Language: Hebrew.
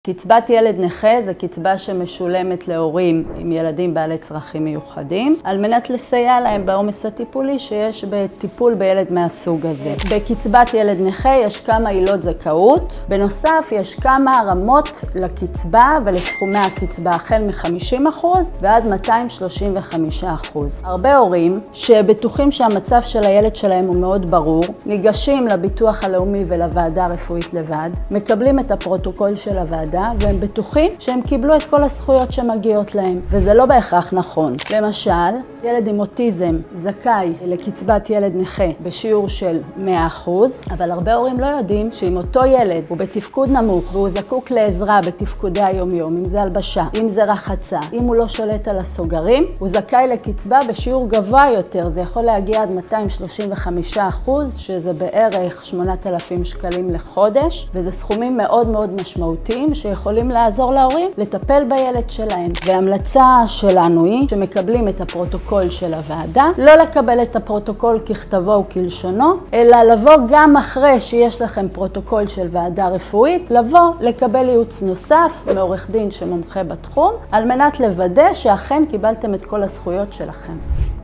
קצבת ילד נכה זה קצבה שמשולמת להורים עם ילדים בעלי צרכים מיוחדים, על מנת לסייע להם בעומס הטיפולי שיש בטיפול בילד מהסוג הזה. בקצבת ילד נכה יש כמה עילות זכאות, בנוסף יש כמה רמות לקצבה ולסכומי הקצבה, החל מ-50% ועד 235%. הרבה הורים שבטוחים שהמצב של הילד שלהם הוא מאוד ברור, ניגשים לביטוח הלאומי ולוועדה הרפואית לבד, מקבלים את הפרוטוקול של הוועדה, והם בטוחים שהם קיבלו את כל הזכויות שמגיעות להם, וזה לא בהכרח נכון. למשל, ילד עם אוטיזם זכאי לקצבת ילד נכה בשיעור של 100%, אבל הרבה הורים לא יודעים שאם אותו ילד הוא בתפקוד נמוך והוא זקוק לעזרה בתפקודי היום-יום, אם זה הלבשה, אם זה רחצה, אם הוא לא שולט על הסוגרים, הוא זכאי לקצבה בשיעור גבוה יותר, זה יכול להגיע עד 235%, שזה בערך 8,000 שקלים לחודש, וזה סכומים מאוד מאוד משמעותיים שיכולים לעזור להורים לטפל בילד שלהם. וההמלצה שלנו היא שמקבלים את הפרוטוקול של הוועדה, לא לקבל את הפרוטוקול ככתבו וכלשונו, אלא לבוא גם אחרי שיש לכם פרוטוקול של ועדה רפואית, לבוא לקבל ייעוץ נוסף מעורך דין שמומחה בתחום, על מנת לוודא שאכן קיבלתם את כל הזכויות שלכם.